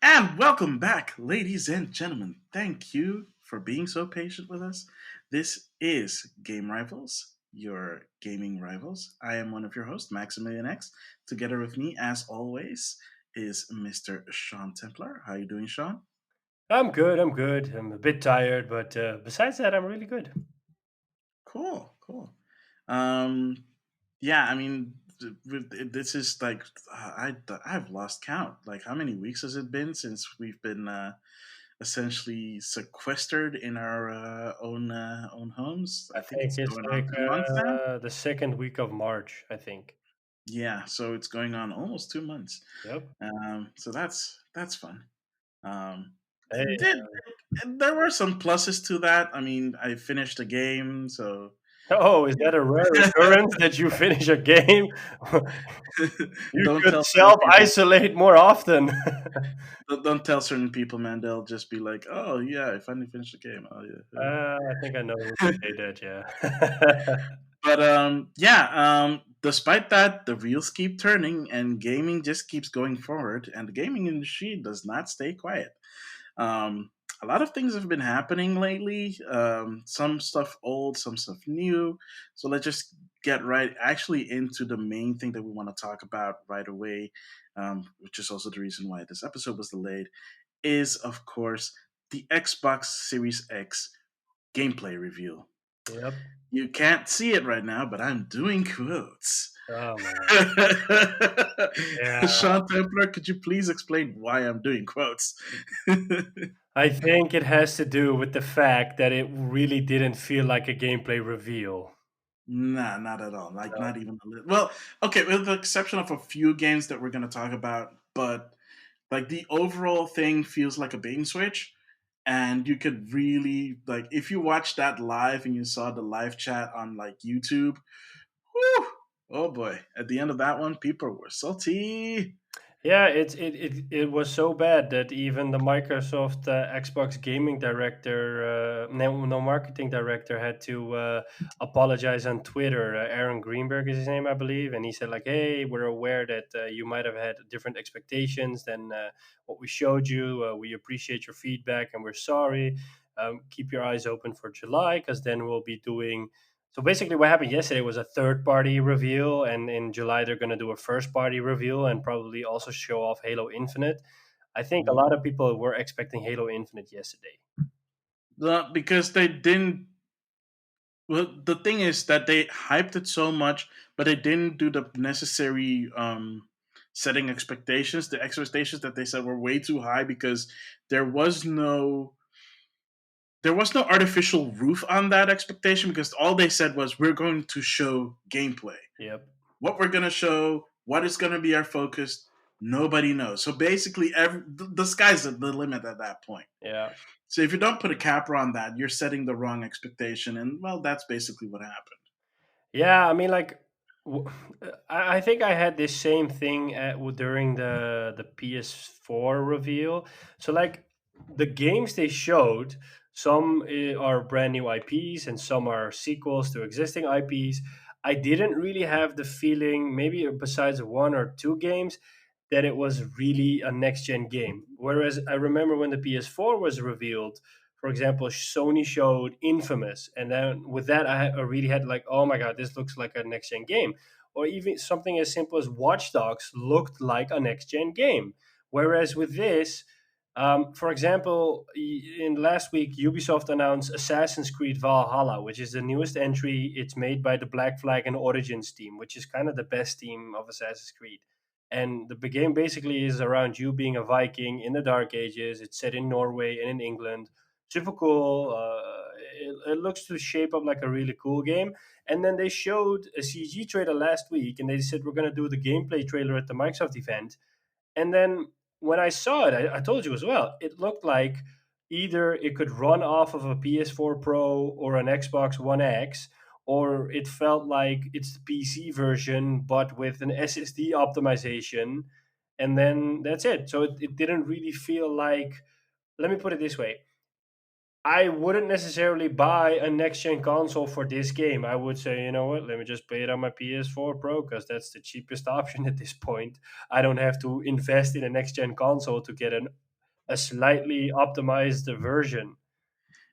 And welcome back, ladies and gentlemen. Thank you for being so patient with us. This is Game Rivals, your gaming rivals. I am one of your hosts, Maximilian X. Together with me, as always, is Mr. Sean Templar. How you doing, Sean? I'm good. I'm good. I'm a bit tired, but besides that, I'm really good. Cool, cool. Um, yeah, I mean, this is like I've lost count. Like, how many weeks has it been since we've been essentially sequestered in our own homes? I I think think it's it's going on like 2 months now. the second week of March, I think. Yeah, so it's going on almost 2 months. Yep. So that's fun. Um, Hey. did there were some pluses to that? I mean, I finished a game, so Oh, is that a rare occurrence that you finish a game? You don't should tell certain self people. isolate more often. Don't tell certain people, man. They'll just be like, "Oh yeah, I finally finished the game." Oh yeah. I think I know who to say that. Yeah. But yeah. Despite that, the wheels keep turning, and gaming just keeps going forward. And the gaming industry does not stay quiet. Um, a lot of things have been happening lately. Some stuff old, some stuff new. So let's just get right actually into the main thing that we want to talk about right away, which is also the reason why this episode was delayed. Is of course the Xbox Series X gameplay review. Yep. You can't see it right now, but I'm doing quotes. Oh man. Yeah. Sean Templar, could you please explain why I'm doing quotes? I think it has to do with the fact that it really didn't feel like a gameplay reveal. Nah, not at all. Like, No. not even a little. Well, okay, with the exception of a few games that we're going to talk about, but like the overall thing feels like a bait and switch. And you could really, like, if you watched that live and you saw the live chat on like YouTube, whew, oh boy, at the end of that one, people were salty. Yeah, it was so bad that even the Microsoft Xbox gaming director, no marketing director, had to apologize on Twitter. Aaron Greenberg is his name, I believe, and he said like, "Hey, we're aware that you might have had different expectations than what we showed you. We appreciate your feedback, and we're sorry. Keep your eyes open for July, because then we'll be doing." So basically, what happened yesterday was a third party reveal, and in July they're going to do a first party reveal and probably also show off Halo Infinite. I think a Mhm. lot of people were expecting Halo Infinite yesterday. Because they didn't. Well, the thing is that they hyped it so much, but they didn't do the necessary setting expectations. The expectations that they said were way too high because there was no there was no artificial roof on that expectation because all they said was we're going to show gameplay. Yep. What we're going to show, what is going to be our focus, nobody knows. So basically, the sky's the limit at that point. Yeah. So if you don't put a capper on that, you're setting the wrong expectation, and well, that's basically what happened. Yeah, I mean, like, w- I think I had this same thing during the PS4 reveal. So, like, the games they showed, some are brand new IPs, and some are sequels to existing IPs. I didn't really have the feeling, maybe besides one or two games, that it was really a next gen game. Whereas I remember when the PS4 was revealed, for example, Sony showed Infamous, and then with that, I really had like, oh my god, this looks like a next gen game, or even something as simple as Watch Dogs looked like a next gen game. Whereas with this, for example, in last week, Ubisoft announced Assassin's Creed Valhalla, which is the newest entry. It's made by the Black Flag and Origins team, which is kind of the best team of Assassin's Creed. And the game basically is around you being a Viking in the Dark Ages. It's set in Norway and in England. Super cool. It looks to shape up like a really cool game. And then they showed a CG trailer last week, and they said we're going to do the gameplay trailer at the Microsoft event. And then when I saw it, I told you as well, it looked like either it could run off of a PS4 Pro or an Xbox One X, or it felt like it's the PC version but with an SSD optimization. And then that's it. So it didn't really feel like, let me put it this way, I wouldn't necessarily buy a next gen console for this game. I would say, you know what, let me just play it on my PS4 Pro because that's the cheapest option at this point. I don't have to invest in a next gen console to get a slightly optimized version.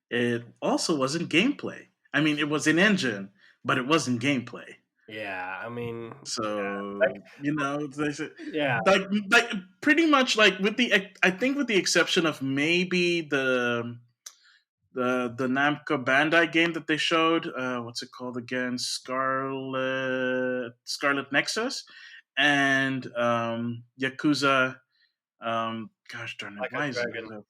It also wasn't gameplay. I mean, it was an engine, but it wasn't gameplay. Yeah, I mean, yeah, like So you know, yeah, like like pretty much like with the I think with the exception of maybe the Namco Bandai game that they showed. What's it called again? Scarlet Nexus and Yakuza. Gosh darn it! like a Why is it? dragon.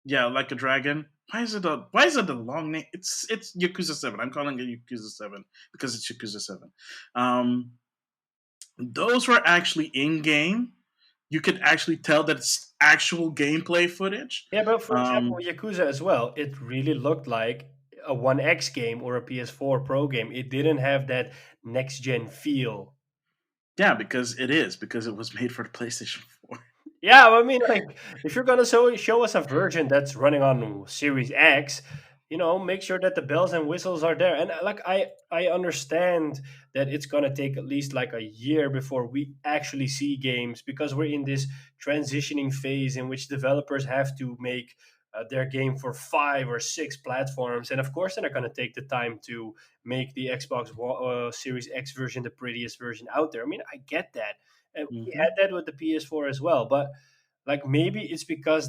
Yeah, like a dragon. Why is it a long name? It's Yakuza 7. I'm calling it Yakuza 7 because it's Yakuza 7. Um, those were actually in game. You could actually tell that it's actual gameplay footage. Yeah, but for example, Um, Yakuza as well, it really looked like a One X game or a PS4 Pro game. It didn't have that next gen feel. yeah, because it was made for the PlayStation 4. Yeah, I mean, like, if you're gonna show us a version that's running on Series X, make sure that the bells and whistles are there. And like, I understand that it's gonna take at least like a year before we actually see games because we're in this transitioning phase in which developers have to make their game for 5 or 6 platforms, and of course, they're not gonna take the time to make the Series X version the prettiest version out there. I mean, I get that, and we Hmm. had that with the PS4 as well. But like maybe it's because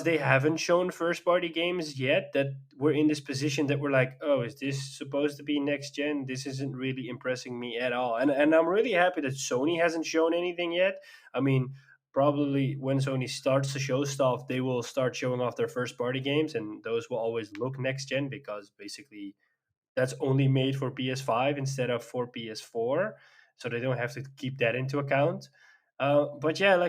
they haven't shown first party games yet that we're in this position that we're like, oh, is this supposed to be next gen? This isn't really impressing me at all. And I'm really happy that Sony hasn't shown anything yet. I mean, probably when Sony starts to show stuff, they will start showing off their first party games, and those will always look next gen because basically that's only made for PS5 instead of for PS4, so they don't have to keep that into account. But yeah,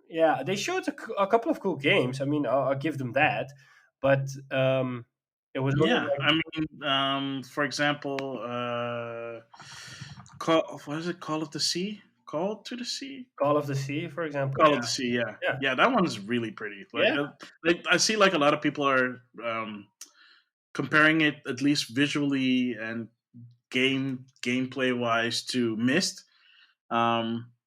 yeah, they showed a couple of cool games. I mean, I'll give them that, but it was only Yeah, like I mean, for example, what is it? Call of the Sea? Call to the Sea? Call of the Sea, for example. Call of the Sea. Yeah, Yeah, yeah, that one's really pretty. yeah, Like I see like a lot of people are comparing it at least visually and gameplay wise to Mist.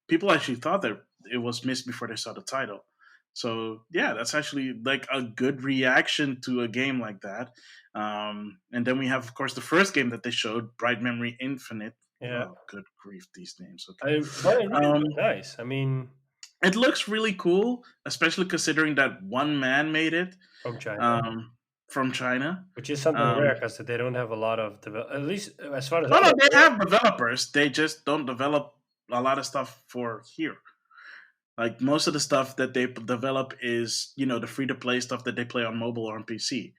People actually thought that it was Mist before they saw the title. So yeah, that's actually like a good reaction to a game like that. And then we have, of course, the first game that they showed, Bright Memory Infinite. yeah. Oh, good grief, these names. Okay, But it really um, looked nice. I mean, it looks really cool, especially considering that one man made it from China, um, from China. which is something Um, rare because they don't have a lot of at least as far as oh I'm no, they aware. have developers. They just don't develop a lot of stuff for here. Like most of the stuff that they develop is, the free to play stuff that they play on mobile or on PC.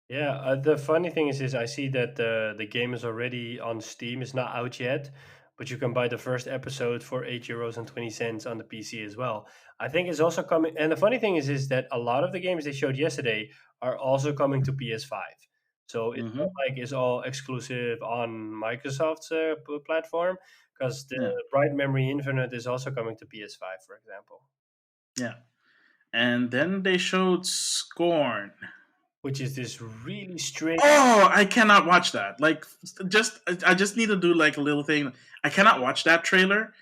Yeah, the funny thing is I see that the game is already on Steam. It's not out yet, but you can buy the first episode for €8.20 on the PC as well. I think it's also coming. And the funny thing is that a lot of the games they showed yesterday are also coming to PS5. So it's not Hmm. like it's all exclusive on Microsoft's platform, because the Yeah, Bright Memory Infinite is also coming to PS5, for example, yeah. And then they showed Scorn. which is this really strange. Oh, I cannot watch that. Like, I just need to do like a little thing. I cannot watch that trailer.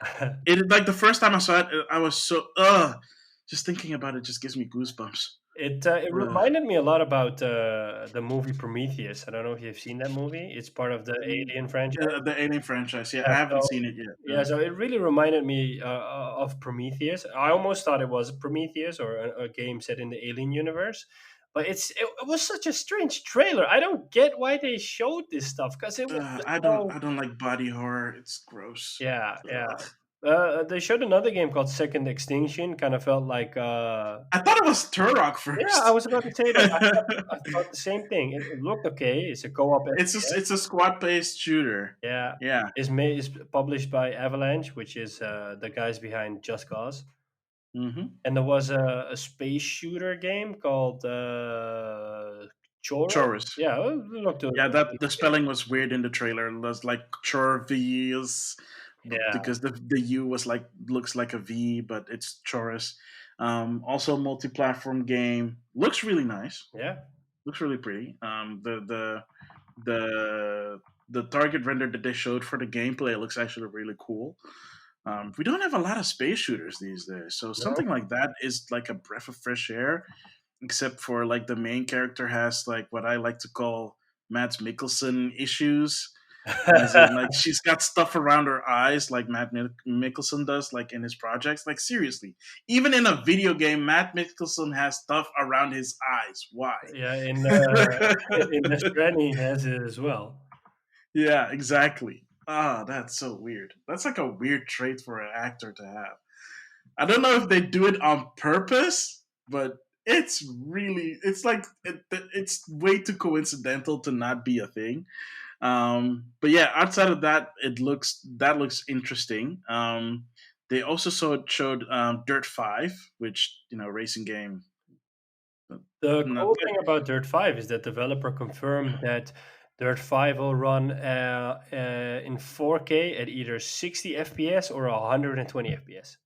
It like the first time I saw it, I was so just thinking about it just gives me goosebumps. It Ugh. reminded me a lot about the movie Prometheus. I don't know if you've seen that movie. It's part of the Alien franchise. The Alien franchise. Yeah, I Yeah, haven't so seen it yet. yeah, so it really reminded me of Prometheus. I almost thought it was Prometheus or a game set in the Alien universe, but it was such a strange trailer. I don't get why they showed this stuff because it was just I so. don't like body horror. It's gross. Yeah, yeah. Ugh. They showed another game called Second Extinction. Kind of felt like I thought it was Turok yeah, I first. was about to say that. I thought the same thing. It looked okay. It's a co-op FPS. It's a squad based shooter. Yeah, Yeah. is published by Avalanche, which is the guys behind Just Cause. Hmm. And there was a space shooter game called Chorus. Chorus. Yeah, it looked Yeah, that the okay. spelling was weird in the trailer. It was like Chorvies, Yeah, because the U was like looks like a V, but it's Chorus. Also, multi platform game looks really nice. yeah. Looks really pretty. The target render that they showed for the gameplay looks actually really cool. We don't have a lot of space shooters these days, so No. something like that is like a breath of fresh air. Except for like the main character has like what I like to call Matt Mikkelsen issues, as in like she's got stuff around her eyes like Mikkelsen does, like in his projects. Like seriously, even in a video game, Matt Mikkelsen has stuff around his eyes. Why? Yeah, in the Stranding has it as well. Yeah, exactly. Ah, that's so weird. That's like a weird trait for an actor to have. I don't know if they do it on purpose, but it's like it's way too coincidental to not be a thing. But yeah, outside of that, that looks interesting. They also showed Dirt Five, which racing game. The Not, cool thing about Dirt 5 is that developer confirmed that Dirt 5 will run in 4K at either 60 FPS or 120 FPS.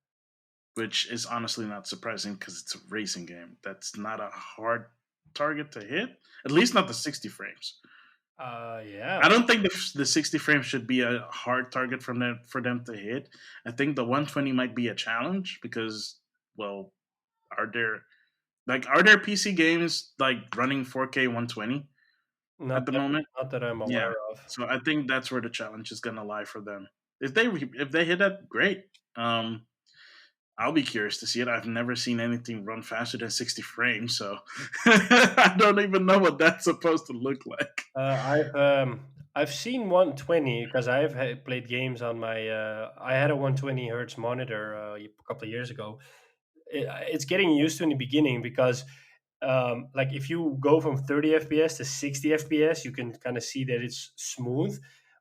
which is honestly not surprising because it's a racing game. That's not a hard target to hit. At least not the 60 frames. Yeah. I don't think the 60 frames should be a hard target for them to hit. I think the 120 might be a challenge because, well, are there are there PC games like running 4K 120 Not at the that, moment? not that I'm Yeah. aware of. So I think that's where the challenge is going to lie for them. If they hit that, great. I'll be curious to see it. I've never seen anything run faster than 60 frames, so I don't even know what that's supposed to look like. I've seen 120 because played games on my. I had a 120 hertz monitor a couple of years ago. It's getting used to in the beginning because like if you go from 30 fps to 60 fps you can kind of see that it's smooth,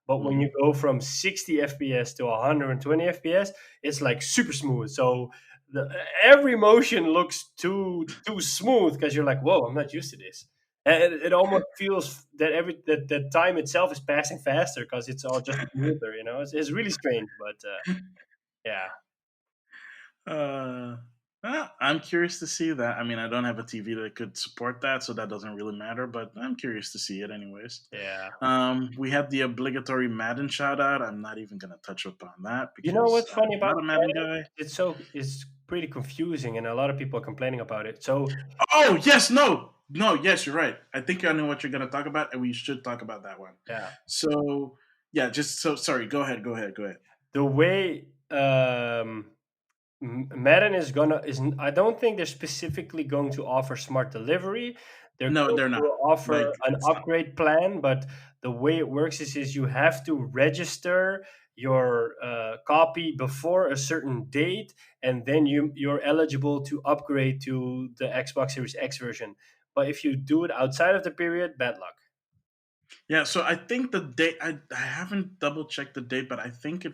but when you Mhm. go from 60 fps to 120 fps it's like super smooth. So the, every motion looks too smooth because you're like, whoa, I'm not used to this. And it almost feels that that time itself is passing faster because it's all just smoother, it's really strange, but yeah. Uh, I'm curious to see that. I mean, I don't have a TV that could support that, so that doesn't really matter. But I'm curious to see it anyways. Yeah. We have the obligatory Madden shout out. I'm not even gonna touch upon that You know because what's I'm funny about not a Madden Madden? guy. It's pretty confusing, and a lot of people are complaining about it. So Oh yes, no, no, yes, you're right. I think I know what you're gonna talk about, and we should talk about that one. yeah, So yeah, just so sorry. Go ahead. the way Madden is gonna is I don't think they're specifically going to offer smart delivery. They're No, going they're to not. offer Like an it's not. upgrade plan, but the way it works is you have to register your copy before a certain date, and then you're eligible to upgrade to the Xbox Series X version. But if you do it outside of the period, bad luck. Yeah, so I think the date. I haven't double checked the date, but I think it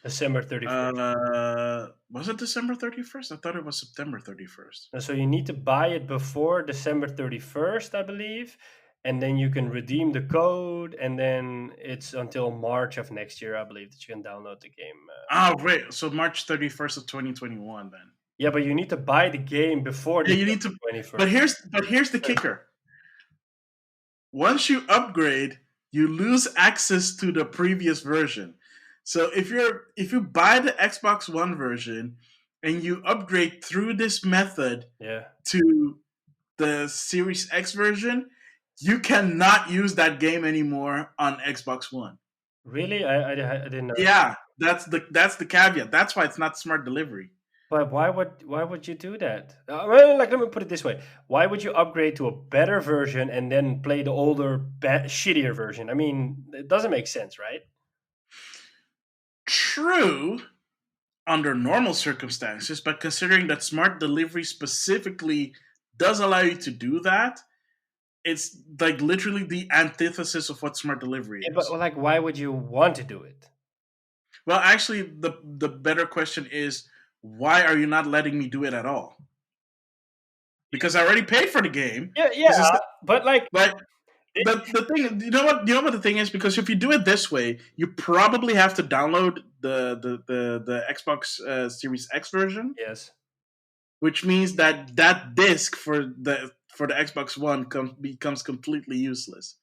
December 31st. was it December 31st? I thought it was September 31st. And so you need to buy it before December 31st, I believe, and then you can redeem the code, and then it's until March of next year, I believe, that you can download the game. Oh wait, so March 31st of 2021 then. Yeah, but you need to buy the game before Yeah, you need December to. 21st. But here's the kicker. Once you upgrade, you lose access to the previous version. So if you buy the Xbox One version and you upgrade through this method Yeah. to the Series X version, you cannot use that game anymore on Xbox One. Really? I didn't know. Yeah, that's the caveat. That's why it's not smart delivery. But why would you do that? Well, like, let me put it this way: why would you upgrade to a better version and then play the older, shittier version? I mean, it doesn't make sense, right? True under normal circumstances, but considering that smart delivery specifically does allow you to do that, it's like literally the antithesis of what smart delivery Yeah, but is. well, like, why would you want to do it? Well, actually, the better question is why are you not letting me do it at all? Because I already paid for the game. Yeah, This yeah, is but like, like it, the thing. You know what the thing is, because if you do it this way, you probably have to download the Xbox Series X version, yes, which means that disc for the Xbox One becomes completely useless.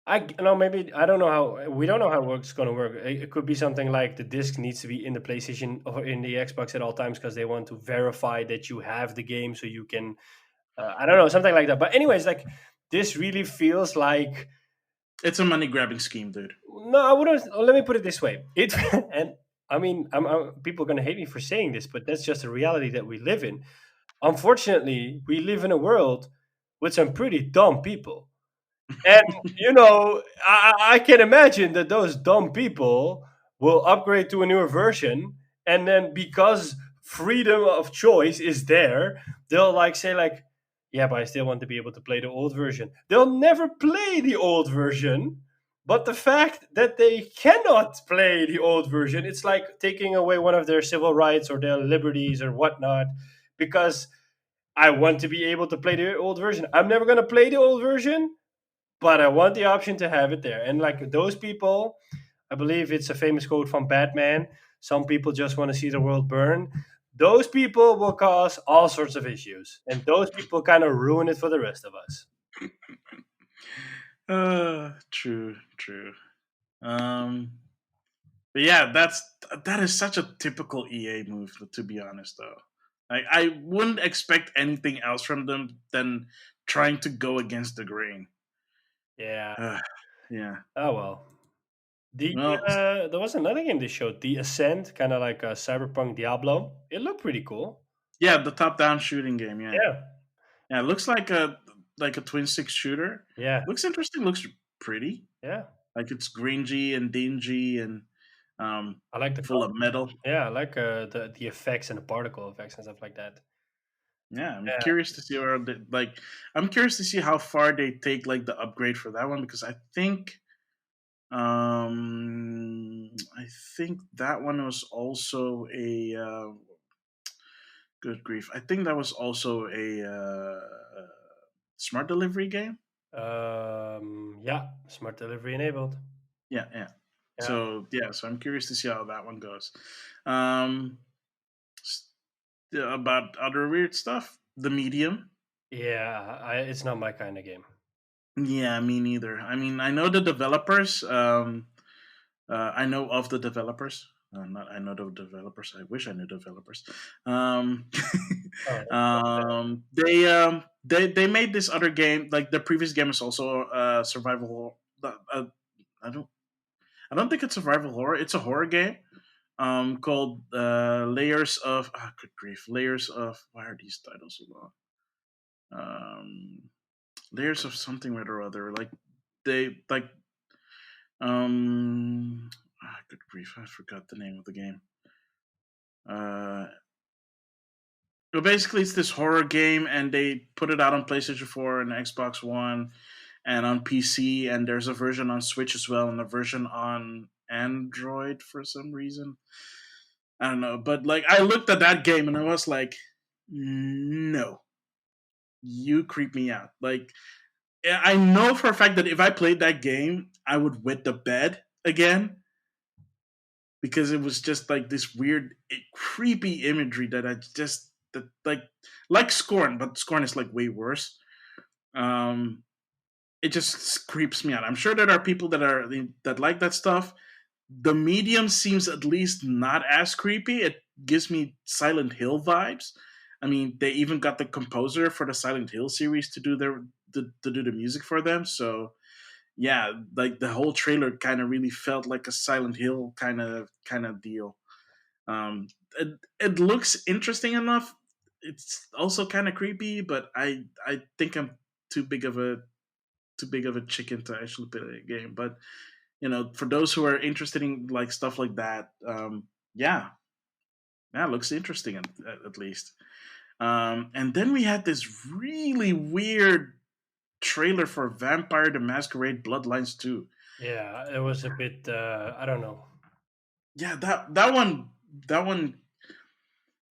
I no, maybe I don't know how we don't know how it's going to work. It could be something like the disc needs to be in the PlayStation or in the Xbox at all times because they want to verify that you have the game, so you can. I don't know, something like that. But anyways, like this really feels like It's a money grabbing scheme, dude. no. I wouldn't. Let me put it this way. It and I mean, people are going to hate me for saying this, but that's just the reality that we live in. Unfortunately, we live in a world with some pretty dumb people. And I can imagine that those dumb people will upgrade to a newer version, and then because freedom of choice is there, they'll like say like, "Yeah, but I still want to be able to play the old version." They'll never play the old version, but the fact that they cannot play the old version, it's like taking away one of their civil rights or their liberties or whatnot, because I want to be able to play the old version. I'm never gonna play the old version, but I want the option to have it there. And like those people, I believe it's a famous quote from Batman. Some people just want to see the world burn. Those people will cause all sorts of issues, and those people kind of ruin it for the rest of us. True, true. Um, but yeah, that is such a typical EA move. To be honest, though, like I wouldn't expect anything else from them than trying to go against the grain. Yeah. Yeah. Oh well. Well, There was another game they showed, The Ascent, kind of like a cyberpunk Diablo. It looked pretty cool. yeah, the top-down shooting game. Yeah, Yeah. yeah. It looks like a twin stick shooter. Yeah. Looks interesting. Looks pretty. Yeah. Like it's gringy and dingy and I like the full color. of metal. Yeah, I like the effects and the particle effects and stuff like that. Yeah, I'm Yeah. curious to see I'm curious to see how far they take like the upgrade for that one because I think that one was also a good grief. I think that was also a smart delivery game. Yeah, smart delivery enabled. Yeah, yeah. Yeah, So I'm curious to see how that one goes. Um, about other weird stuff, the medium. yeah. It's not my kind of game. Yeah, me neither. I mean, I know the developers. I know of the developers. Not I know the developers. I wish I knew developers. Um, Oh, they made this other game. Like the previous game is also survival. I don't think it's survival horror. It's a horror game. Called Layers of. Good grief! Layers of. Why are these titles so long? Layers of something or other. Like they like good grief! I forgot the name of the game. Uh, but basically, it's this horror game, and they put it out on PlayStation 4 and Xbox One, and on PC. And there's a version on Switch as well, and a version on Android for some reason. I don't know, but like I looked at that game and I was like, no, you creep me out. Like I know for a fact that if I played that game, I would wet the bed again because it was just like this weird, creepy imagery that I just that like Scorn, but Scorn is like way worse. Um, it just creeps me out. I'm sure there are people that like that stuff. The medium seems at least not as creepy. It gives me Silent Hill vibes. I mean, they even got the composer for the Silent Hill series to do to do the music for them. So yeah, like the whole trailer kind of really felt like a Silent Hill kind of deal. Um, it looks interesting enough. It's also kind of creepy, but I think I'm too big of a too big of a chicken to actually play the game. But for those who are interested in like stuff like that, yeah, yeah, it looks interesting at least. And then we had this really weird trailer for Vampire the Masquerade Bloodlines 2. yeah. It was a bit. I don't know. Yeah, that one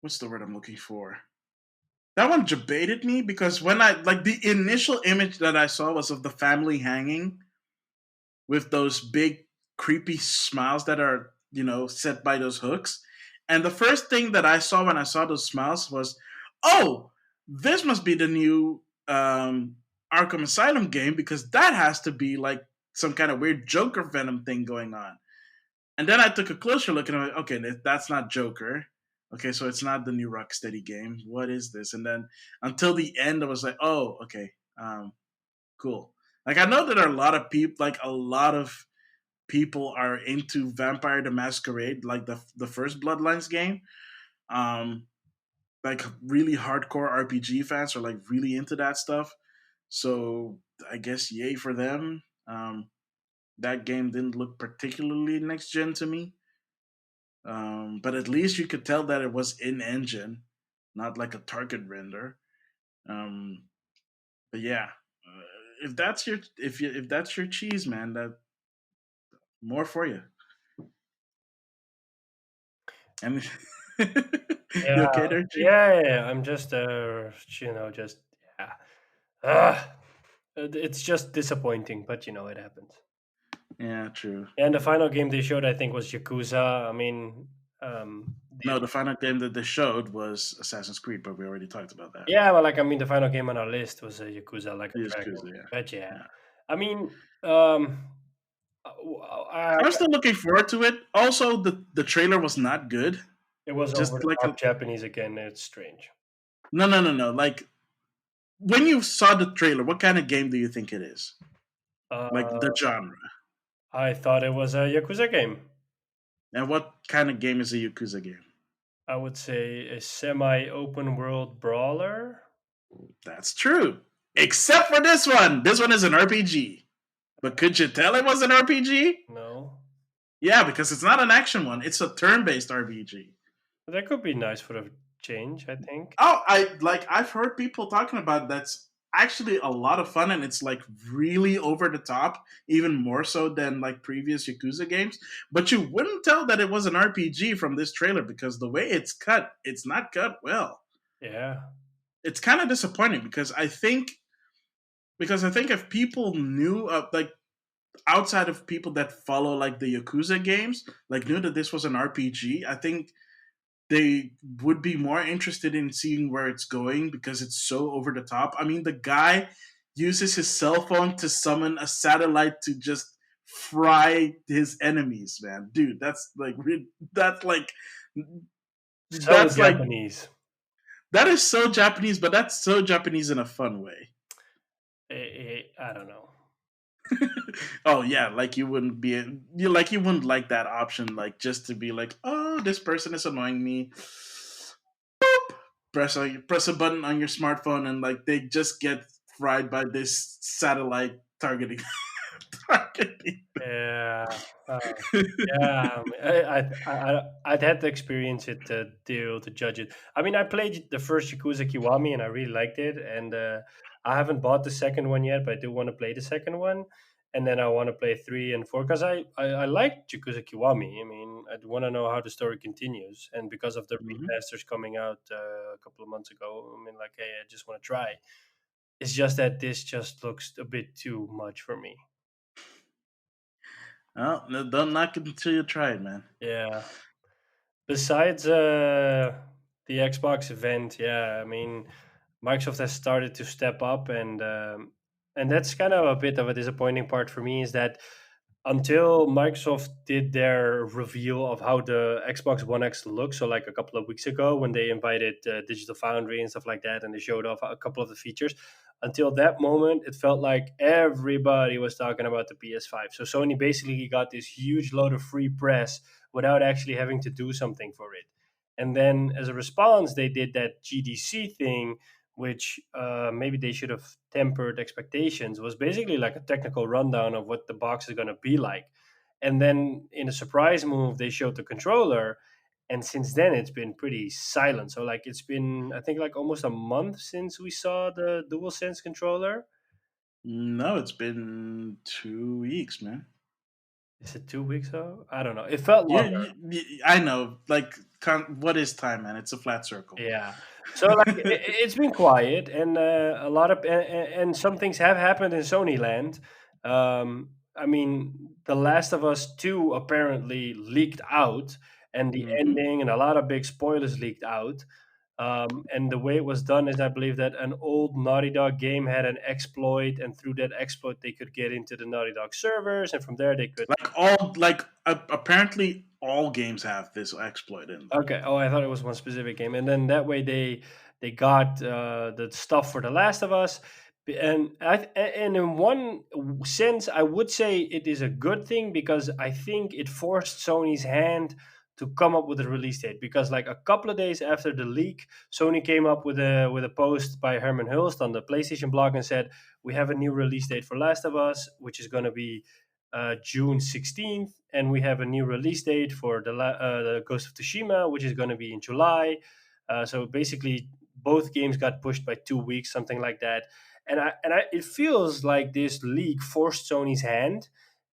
what's the word I'm looking for? That one debated me because when I like the initial image that I saw was of the family hanging with those big creepy smiles that are set by those hooks. And the first thing that I saw when I saw those smiles was, oh, this must be the new Arkham Asylum game because that has to be like some kind of weird Joker Venom thing going on. And then I took a closer look and I'm like, okay, that's not Joker. Okay, so it's not the new Rocksteady game. What is this? And then until the end, I was like, oh, okay, cool. Like I know that there are a lot of people, like a lot of people are into Vampire the Masquerade, like the first Bloodlines game. Um, like really hardcore RPG fans are like really into that stuff. So I guess yay for them. That game didn't look particularly next gen to me, but at least you could tell that it was in engine, not like a target render. Um, but yeah, if that's your if that's your cheese, man, that more for you. And you Yeah, okay there, G? yeah. I'm just, just yeah. Ah, it's just disappointing, but it happens. Yeah, true. And the final game they showed, I think, was Yakuza. I mean, No, the final game that they showed was Assassin's Creed, but we already talked about that. yeah, well, like I mean, the final game on our list was Yakuza Like a Yes, Dragon. yeah, But yeah, yeah. I mean, I'm still looking forward to it. Also, the trailer was not good. it was over Just the like a top Japanese again. It's strange. no. Like when you saw the trailer, what kind of game do you think it is? Like Uh, the genre, I thought it was a Yakuza game. and what kind of game is a Yakuza game? I would say a semi-open world brawler. That's true. Except for this one. This one is an RPG. But could you tell it was an RPG? No, Yeah, because it's not an action one. It's a turn-based RPG. that could be nice for a change. I think. Oh, I've heard people talking about that's actually a lot of fun and it's like really over the top, even more so than like previous Yakuza games. But you wouldn't tell that it was an RPG from this trailer because the way it's cut, it's not cut well. Yeah. It's kind of disappointing because I think if people knew like outside of people that follow like the Yakuza games, like knew that this was an RPG, I think they would be more interested in seeing where it's going because it's so over the top. I mean, the guy uses his cell phone to summon a satellite to just fry his enemies, man. Dude, that's like So that's like Japanese. that is so Japanese, but that's so Japanese in a fun way. I don't know. Oh yeah, like you wouldn't like that option, like just to be like, oh, this person is annoying me. Press a button on your smartphone and like they just get fried by this satellite targeting targeting. Yeah. Uh, yeah. I'd had to experience it to judge it. I mean, I played the first Yakuza Kiwami and I really liked it, and I haven't bought the second one yet, but I do want to play the second one. And then I want to play 3 and 4 because I like Yakuza Kiwami. I mean, I want to know how the story continues, and because of the Hmm. remasters coming out a couple of months ago, I mean, like, hey, I just want to try. It's just that this just looks a bit too much for me. Oh, no, don't knock it until you try it, man. Yeah. Besides the Xbox event, yeah, I mean, Microsoft has started to step up, and that's kind of a bit of a disappointing part for me is that until Microsoft did their reveal of how the Xbox One X looks, so like a couple of weeks ago when they invited Digital Foundry and stuff like that, and they showed off a couple of the features. Until that moment, it felt like everybody was talking about the PS5. So Sony basically got this huge load of free press without actually having to do something for it. And then as a response, they did that GDC thing, which maybe they should have tempered expectations, was basically like a technical rundown of what the box is going to be like. And then in a surprise move, they showed the controller. And since then, it's been pretty silent. So, like, it's been, I think, like almost a month since we saw the DualSense controller. No, it's been 2 weeks, man. Is it 2 weeks ago? I don't know. It felt longer. I know. Like, what is time, man? It's a flat circle. Yeah. So like it's been quiet, and a lot of and some things have happened in Sony land. I mean, The Last of Us 2 apparently leaked out, and the Hmm. ending and a lot of big spoilers leaked out. And the way it was done is, I believe that an old Naughty Dog game had an exploit, and through that exploit, they could get into the Naughty Dog servers, and from there they could. Apparently all games have this exploit in them. Okay. Oh, I thought it was one specific game, and then that way they got the stuff for The Last of Us, and in one sense, I would say it is a good thing because I think it forced Sony's hand to come up with a release date. Because like a couple of days after the leak, Sony came up with a post by Herman Hulst on the PlayStation blog and said we have a new release date for Last of Us, which is going to be June 16th, and we have a new release date for the Ghost of Tsushima, which is going to be in July. So basically, both games got pushed by 2 weeks, something like that. It feels like this leak forced Sony's hand,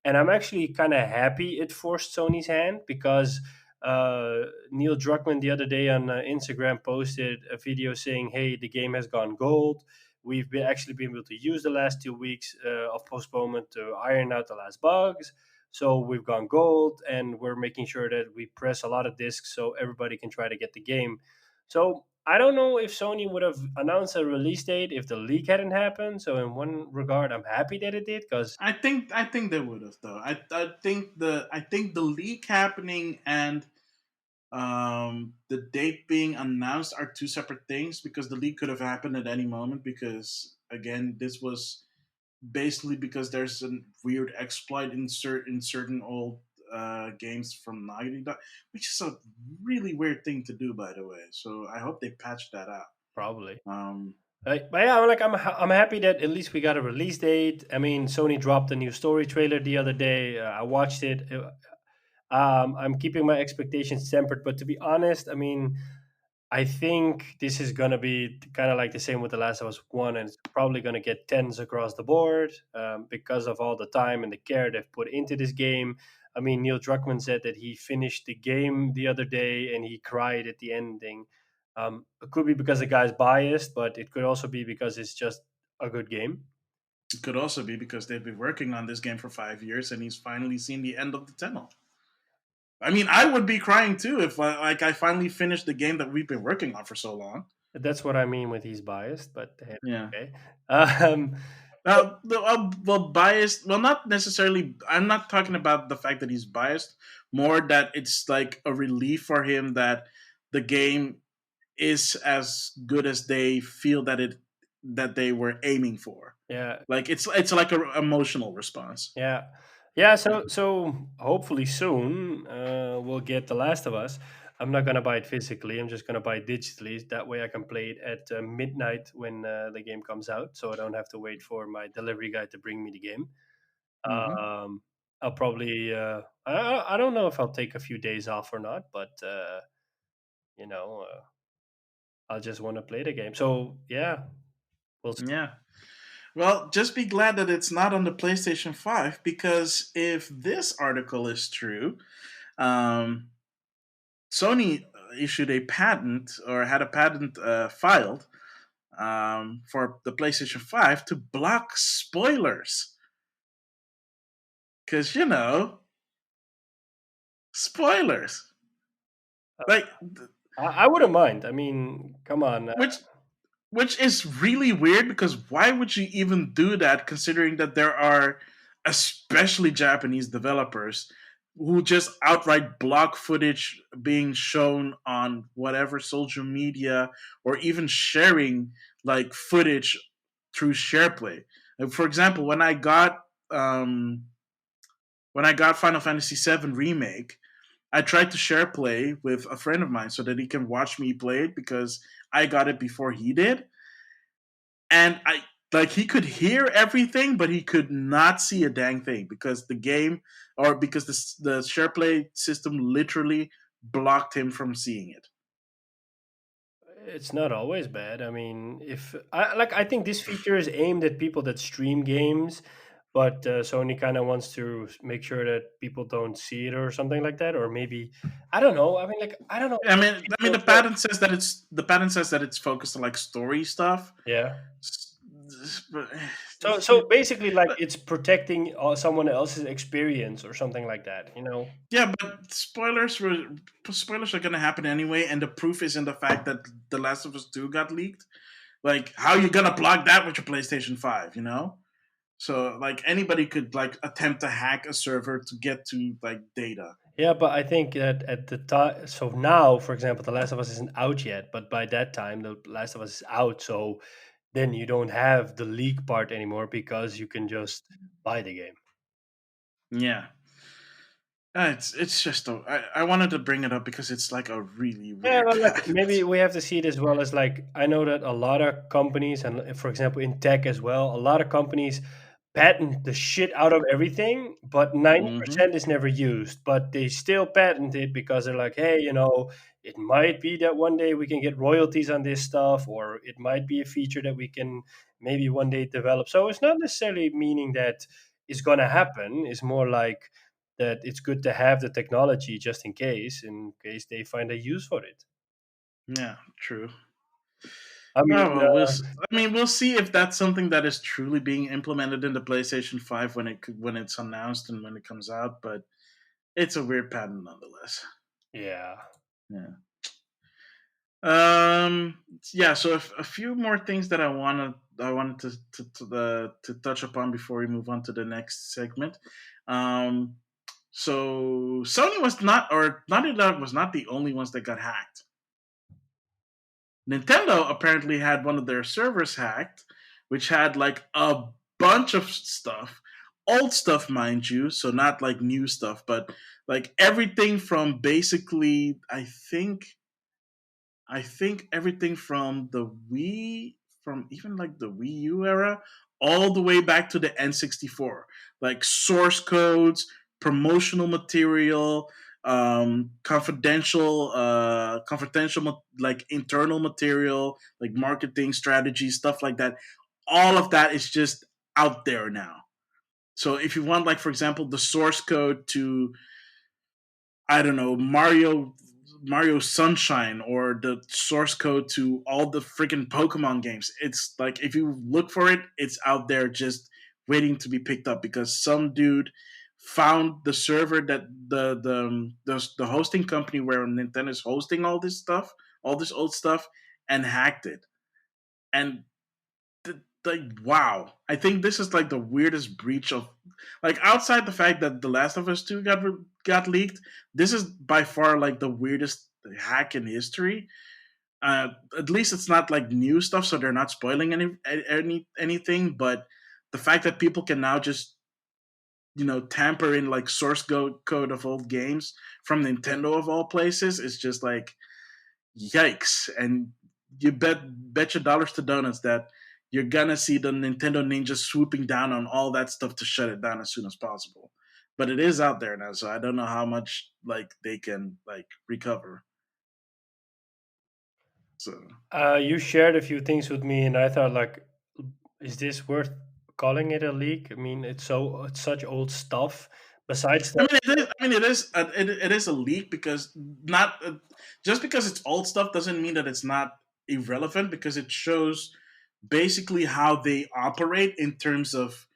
and I'm actually kind of happy it forced Sony's hand because Neil Druckmann the other day on Instagram posted a video saying, "Hey, the game has gone gold. We've been actually been able to use the last 2 weeks of postponement to iron out the last bugs. So we've gone gold, and we're making sure that we press a lot of discs so everybody can try to get the game." So I don't know if Sony would have announced a release date if the leak hadn't happened. So in one regard, I'm happy that it did because I think they would have though. I think the leak happening and the date being announced are two separate things because the leak could have happened at any moment because again this was basically because there's a weird exploit in certain old games from Naughty Dog, which is a really weird thing to do, by the way. So I hope they patch that out. probably. Um, But yeah, I'm happy that at least we got a release date. I mean, Sony dropped a new story trailer the other day. I watched it. I'm keeping my expectations tempered, but to be honest, I mean, I think this is gonna be kind of like the same with The Last of Us One, and it's probably gonna get tens across the board because of all the time and the care they've put into this game. I mean, Neil Druckmann said that he finished the game the other day and he cried at the ending. It could be because the guy's biased, but it could also be because it's just a good game. it could also be because they've been working on this game for 5 years and he's finally seen the end of the tunnel. I mean, I would be crying too if I finally finished the game that we've been working on for so long. That's what I mean with he's biased, but hey, Yeah. okay. Um, Well, biased. Well, not necessarily. I'm not talking about the fact that he's biased. More that it's like a relief for him that the game is as good as they feel that they were aiming for. yeah, Like it's like an emotional response. yeah, yeah. So hopefully soon we'll get The Last of Us. I'm not gonna buy it physically. I'm just gonna buy it digitally. That way I can play it at midnight when the game comes out, so I don't have to wait for my delivery guy to bring me the game. Hmm. Um, I'll probably. I don't know if I'll take a few days off or not, but you know, I'll just want to play the game. So yeah, we'll see. Yeah. Well, just be glad that it's not on the PlayStation 5 because if this article is true, um, Sony issued a patent or had a patent filed for the PlayStation 5 to block spoilers. Because, spoilers. Like, I wouldn't mind. I mean, come on. which which is really weird because why would you even do that considering that there are especially Japanese developers who just outright block footage being shown on whatever social media or even sharing like footage through SharePlay. Like, for example, when I got Final Fantasy VII Remake, I tried to share play with a friend of mine so that he can watch me play it because I got it before he did, and I like he could hear everything, but he could not see a dang thing because the game or because the share play system literally blocked him from seeing it. It's not always bad. I mean, if I think this feature is aimed at people that stream games, but Sony kind of wants to make sure that people don't see it or something like that, or maybe I don't know. I mean, like I don't know. I mean, the patent says that it's focused on like story stuff. Yeah. But So basically, like it's protecting someone else's experience or something like that. Yeah, but spoilers are gonna happen anyway, and the proof is in the fact that The Last of Us 2 got leaked. Like, how you gonna block that with your PlayStation 5? So like anybody could like attempt to hack a server to get to like data. Yeah, but I think that at the time, so now, for example, The Last of Us isn't out yet, but by that time, The Last of Us is out. So then you don't have the leak part anymore because you can just buy the game. Yeah, it's just I wanted to bring it up because it's like a really Yeah, weird but like patent. maybe we have to see it as well as like I know that a lot of companies and for example in tech as well, a lot of companies patent the shit out of everything, but Hmm. 90% is never used. But they still patent it because they're like, hey, it might be that one day we can get royalties on this stuff, or it might be a feature that we can maybe one day develop. So it's not necessarily meaning that it's gonna happen. It's more like that it's good to have the technology just in case they find a use for it. Yeah, true. I mean, Oh well, I mean, we'll see if that's something that is truly being implemented in the PlayStation 5 when it's announced and when it comes out. But it's a weird patent nonetheless. yeah. Yeah. Um. Yeah. So a few more things that I wanted to touch upon before we move on to the next segment. Um. So Sony was not, or Naughty Dog was not the only ones that got hacked. Nintendo apparently had one of their servers hacked, which had like a bunch of stuff, old stuff, mind you, so not like new stuff, but like everything from basically, I think everything from the Wii, from even like the Wii U era, all the way back to the N64, like source codes, promotional material, like internal material, like marketing strategy, stuff like that. All of that is just out there now. So if you want, like for example, the source code to, I don't know, Mario Sunshine, or the source code to all the freaking Pokemon games. It's like if you look for it, it's out there just waiting to be picked up because some dude found the server that the hosting company where Nintendo is hosting all this stuff, all this old stuff, and hacked it. And like wow, I think this is like the weirdest breach of, like, outside the fact that The Last of Us 2 got leaked. This is by far like the weirdest hack in history. At least it's not like new stuff, so they're not spoiling anything. But the fact that people can now just tamper in like code of old games from Nintendo of all places is just like yikes. And you bet your dollars to donuts that you're gonna see the Nintendo ninja swooping down on all that stuff to shut it down as soon as possible. But it is out there now, so I don't know how much like they can like recover. So You shared a few things with me, and I thought, like, is this worth calling it a leak? I mean, it's such old stuff. Besides I that, mean, it is. I mean, it is a leak because not just because it's old stuff doesn't mean that it's not irrelevant, because it shows basically how they operate in terms of,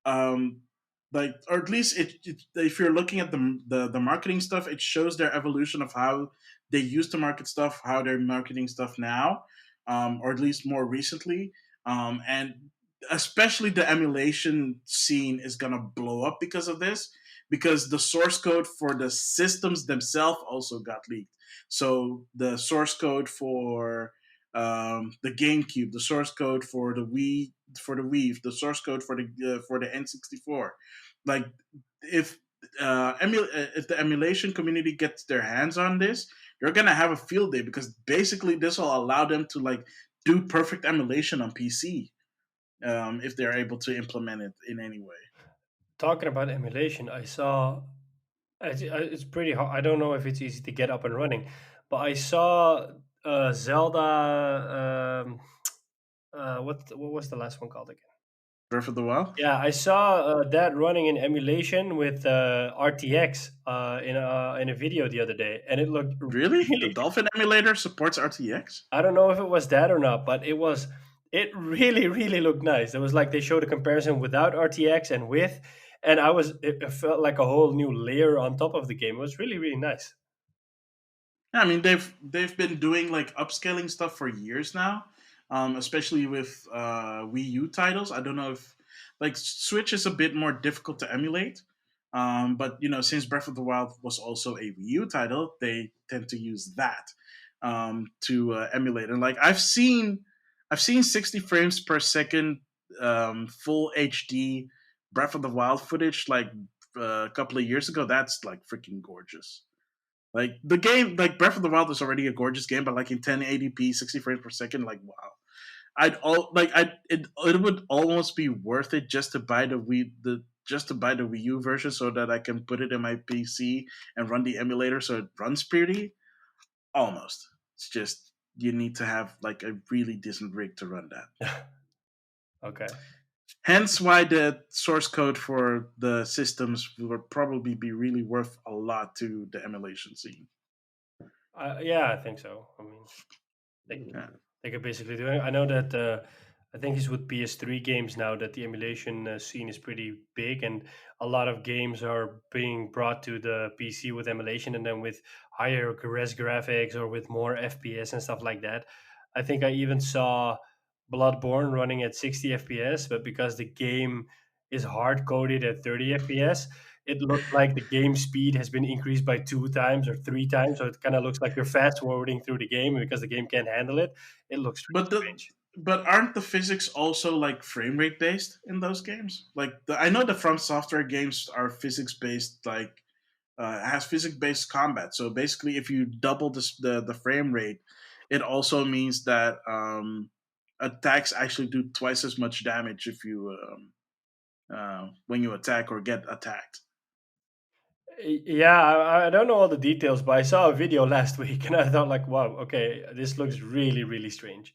um like, or at least if you're looking at the marketing stuff, it shows their evolution of how they used to market stuff, how they're marketing stuff now, or at least more recently. And especially the emulation scene is gonna blow up because of this, because the source code for the systems themselves also got leaked. So the source code for the GameCube, the source code for the Wii, the source code for the N64. Like, if if the emulation community gets their hands on this, they're gonna have a field day, because basically this will allow them to like do perfect emulation on PC, if they're able to implement it in any way. talking about emulation, I saw it's pretty hard. I don't know if it's easy to get up and running, but I saw Zelda. What was the last one called again? Breath of the Wild, Yeah, I saw that running in emulation with RTX in a video the other day, and it looked really? The really. Dolphin emulator supports RTX? I don't know if it was that or not, but it was. It really, really looked nice. It was like they showed a comparison without RTX and with, and it felt like a whole new layer on top of the game. It was really, really nice. Yeah, I mean they've been doing like upscaling stuff for years now, especially with Wii U titles. I don't know if like Switch is a bit more difficult to emulate, but since Breath of the Wild was also a Wii U title, they tend to use that to emulate. And like I've seen 60 frames per second full HD Breath of the Wild footage like a couple of years ago. That's like freaking gorgeous. Like the game, like Breath of the Wild is already a gorgeous game, but like in 1080p, 60 frames per second, like wow. It would almost be worth it just to buy the Wii U version so that I can put it in my PC and run the emulator so it runs pretty. Almost. It's just you need to have like a really decent rig to run that. Okay. Hence why the source code for the systems would probably be really worth a lot to the emulation scene. Yeah, I think so. I mean, they Yeah. they could basically do it. I know that I think it's with PS3 games now that the emulation scene is pretty big, and a lot of games are being brought to the PC with emulation, and then with higher res graphics or with more FPS and stuff like that. I think I even saw Bloodborne running at 60 FPS, but because the game is hard coded at 30 FPS, it looks like the game speed has been increased by 2 times or 3 times. So it kind of looks like you're fast forwarding through the game because the game can't handle it. It looks really But the strange. but aren't the physics also like frame rate based in those games? Like I know the From Software games are physics based, like has physics based combat. So basically, if you double the frame rate, it also means that attacks actually do twice as much damage if you when you attack or get attacked. Yeah, I don't know all the details, but I saw a video last week and I thought, like, wow, okay, this looks really, really strange.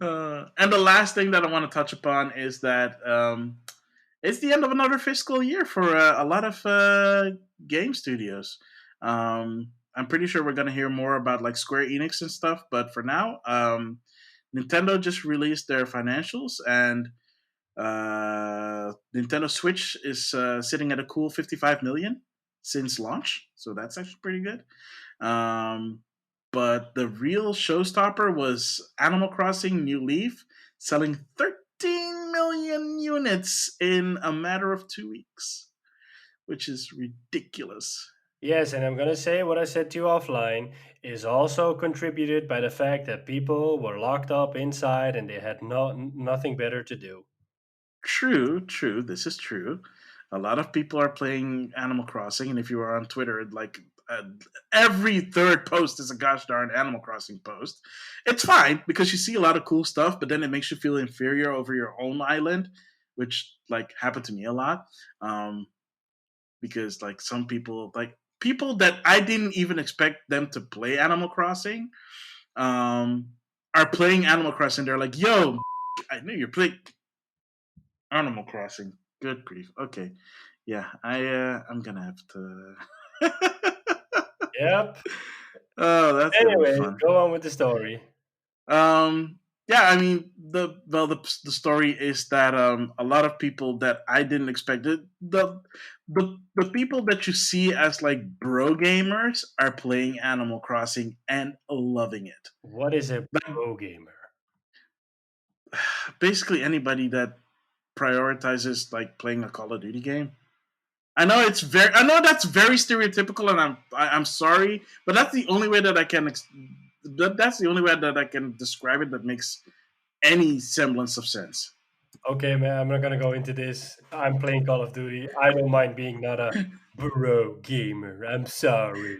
And the last thing that I want to touch upon is that it's the end of another fiscal year for a lot of game studios. I'm pretty sure we're going to hear more about like Square Enix and stuff, but for now, Nintendo just released their financials, and Nintendo Switch is sitting at a cool 55 million since launch, so that's actually pretty good. Um, but the real showstopper was Animal Crossing New Leaf, selling 13 million units in a matter of 2 weeks, which is ridiculous. Yes, and I'm going to say what I said to you offline is also contributed by the fact that people were locked up inside and they had nothing better to do. True, true. This is true. A lot of people are playing Animal Crossing, and if you are on Twitter, like uh, every third post is a gosh darn Animal Crossing post. It's fine because you see a lot of cool stuff, but then it makes you feel inferior over your own island, which like happened to me a lot. Um, because like some people, like people that I didn't even expect them to play Animal Crossing, um, are playing Animal Crossing. They're like, "Yo, I knew you played Animal Crossing. Good grief. Okay. Yeah, I'm gonna have to. Yep. Oh, that's gonna be Anyway, fun. go on with the story. Yeah, I mean the story is that a lot of people that I didn't expect the people that you see as like bro gamers are playing Animal Crossing and loving it. What is a Like pro gamer? basically anybody that prioritizes like playing a Call of Duty game. I know that's very stereotypical, and I'm sorry, but that's the only way that that's the only way that I can describe it that makes any semblance of sense. Okay, man, I'm not gonna go into this. I'm playing Call of Duty. I don't mind being not a bro gamer. I'm sorry.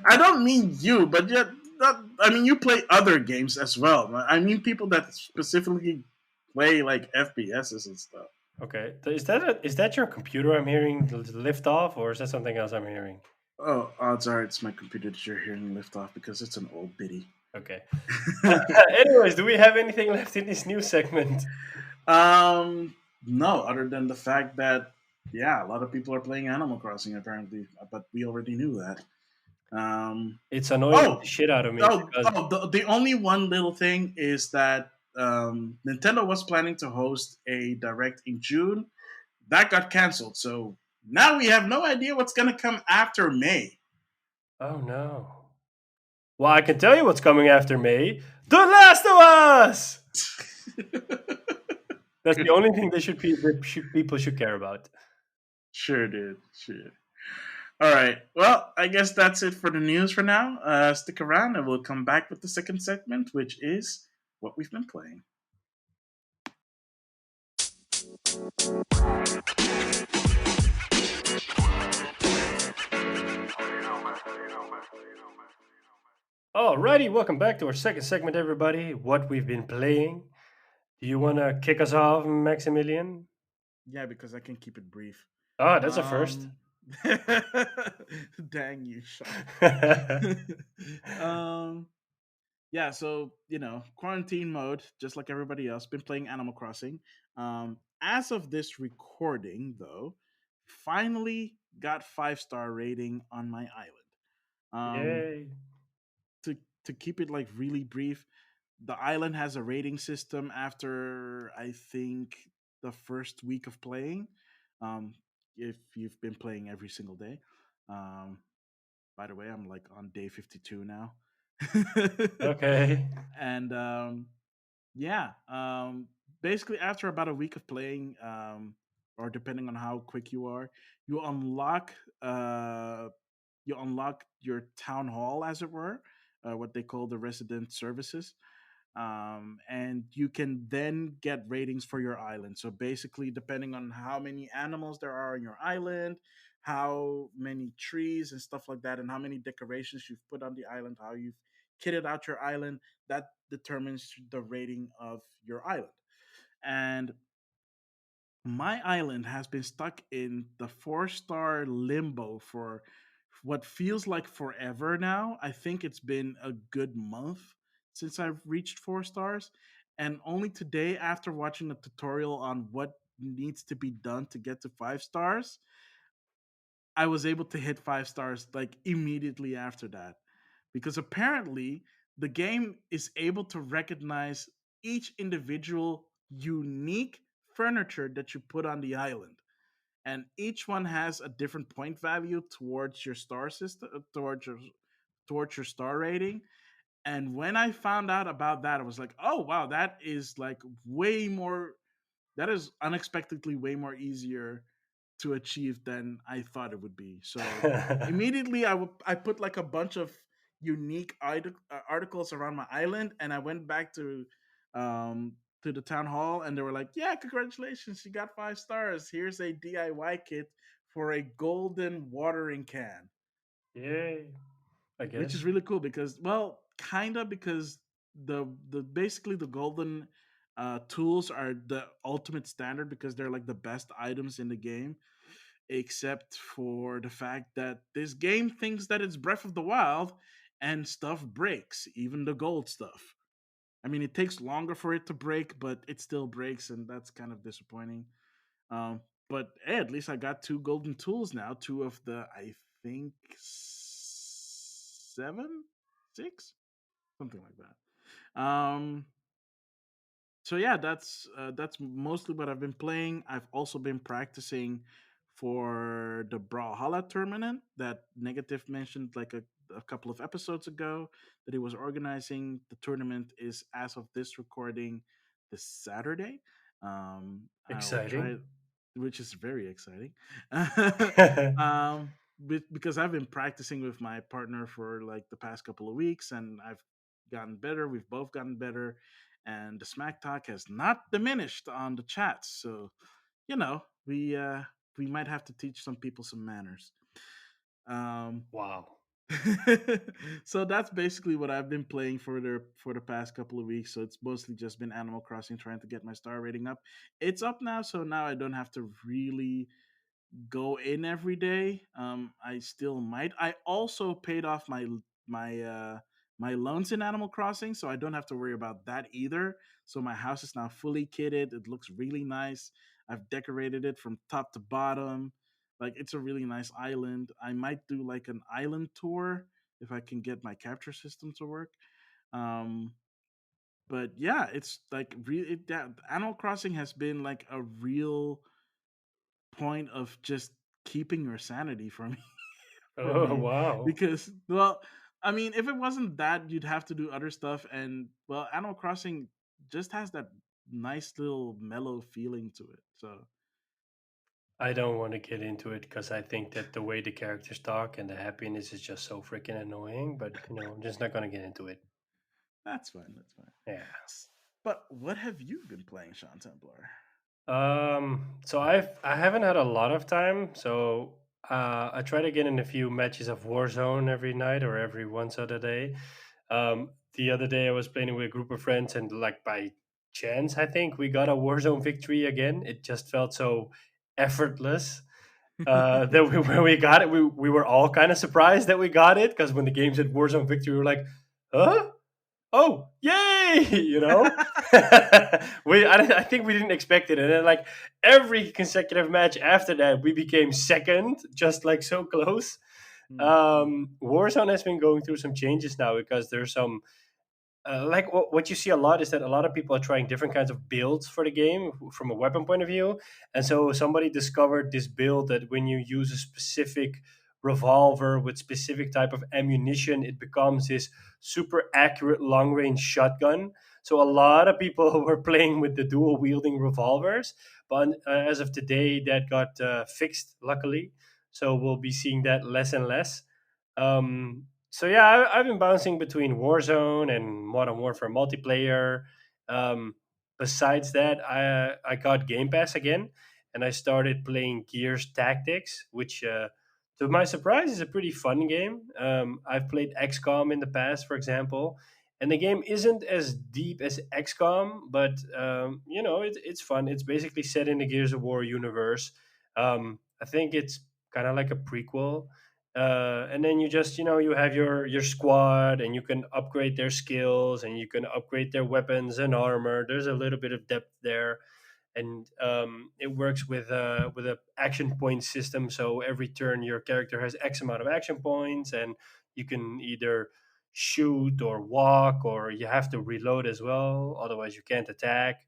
I don't mean you, but yet, I mean you play other games as well. I mean people that specifically play like FPSs and stuff. Okay, is that your computer I'm hearing lift off, or is that something else I'm hearing? Oh, odds are it's my computer that you're hearing lift off because it's an old biddy. Okay. Anyways, do we have anything left in this new segment? No, other than the fact that yeah, a lot of people are playing Animal Crossing apparently, but we already knew that. Um, It's annoying the oh, shit out of me because the only one little thing is that Nintendo was planning to host a direct in June. That got canceled. So now we have no idea what's going to come after May. oh no. Well, I can tell you what's coming after May. The Last of Us. That's the only thing people should care about. Sure did. Sure. All right. Well, I guess that's it for the news for now. Stick around and we'll come back with the second segment, which is what we've been playing. Alrighty, welcome back to our second segment, everybody. What we've been playing. Do you want to kick us off, Maximilian? Yeah, because I can keep it brief. Oh, that's a first. Um, dang you, Sean. um, yeah, so quarantine mode, just like everybody else. Been playing Animal Crossing. As of this recording, though, finally got 5-star rating on my island. Um, Yay. to to keep it like really brief, the island has a rating system after I think the first week of playing. Um, if you've been playing every single day. Um, by the way, I'm like on day 52 now. Okay. and yeah, basically after about a week of playing, or depending on how quick you are, you unlock uh, you unlock your town hall, as it were, what they call the resident services, and you can then get ratings for your island. So basically, depending on how many animals there are on your island, how many trees and stuff like that, and how many decorations you've put on the island, how you've kitted out your island, that determines the rating of your island. And my island has been stuck in the 4-star limbo for what feels like forever now. I think it's been a good month since I've reached 4 stars. And only today, after watching a tutorial on what needs to be done to get to 5 stars, I was able to hit 5 stars like immediately after that. Because apparently, the game is able to recognize each individual unique furniture that you put on the island, and each one has a different point value towards your star system, towards your star rating. And when I found out about that, I was like, oh wow, that is like way more, that is unexpectedly way more easier to achieve than I thought it would be. So immediately I put like a bunch of unique articles around my island, and I went back to the town hall, and they were like, "Yeah, congratulations, you got 5 stars. Here's a DIY kit for a golden watering can." Yay. I Which is guess. really cool because, well, kind of, because the basically the golden tools are the ultimate standard because they're like the best items in the game, except for the fact that this game thinks that it's Breath of the Wild and stuff breaks, even the gold stuff. I mean, it takes longer for it to break, but it still breaks, and that's kind of disappointing. Um, but hey, at least I got two golden tools now. Two of the, I think, seven, six, something like that. So yeah, that's mostly what I've been playing. I've also been practicing for the Brawlhalla tournament that Negative mentioned like a couple of episodes ago that he was organizing. The tournament is, as of this recording, this Saturday. I'll try, Exciting. which is very exciting. Because I've been practicing with my partner for like the past couple of weeks, and I've gotten better. We've both gotten better, and the smack talk has not diminished on the chats. So we might have to teach some people some manners. Um, Wow. so that's basically what I've been playing for the past couple of weeks. So it's mostly just been Animal Crossing, trying to get my star rating up. It's up now, so now I don't have to really go in every day. I still might. I also paid off my loans in Animal Crossing, so I don't have to worry about that either. So my house is now fully kitted. It looks really nice. I've decorated it from top to bottom. Like, it's a really nice island. I might do like an island tour if I can get my capture system to work. Um, but yeah, it's like Animal Crossing has been like a real point of just keeping your sanity for me. For Oh me, wow. because well, I mean, if it wasn't that, you'd have to do other stuff, and well, Animal Crossing just has that nice little mellow feeling to it. So I don't want to get into it because I think that the way the characters talk and the happiness is just so freaking annoying. But I'm just not gonna get into it. that's fine. That's fine. Yeah. But what have you been playing, Sean Templar? So I haven't had a lot of time. So I try to get in a few matches of Warzone every night or every once other day. The other day I was playing with a group of friends, and like by chance, I think we got a Warzone victory again. It just felt so effortless that when we got it, we were all kind of surprised that we got it because when the game said Warzone victory, we were like, huh? Oh, yay! I think we didn't expect it, and then like every consecutive match after that, we became second, just like so close. Mhm. Warzone has been going through some changes now because there's some like what you see a lot is that a lot of people are trying different kinds of builds for the game from a weapon point of view, and so somebody discovered this build that when you use a specific revolver with specific type of ammunition, it becomes this super accurate long range shotgun. So a lot of people were playing with the dual wielding revolvers, but as of today that got fixed luckily, so we'll be seeing that less and less. So yeah, I've been bouncing between Warzone and Modern Warfare multiplayer. Um, Besides that, I got Game Pass again, and I started playing Gears Tactics, which, to my surprise, is a pretty fun game. I've played XCOM in the past, for example, and the game isn't as deep as XCOM, but it's fun. It's basically set in the Gears of War universe. I think it's kind of like a prequel, and then you just you have your squad and you can upgrade their skills and you can upgrade their weapons and armor. There's a little bit of depth there, and it works with a action point system. So every turn your character has X amount of action points, and you can either shoot or walk, or you have to reload as well, otherwise you can't attack.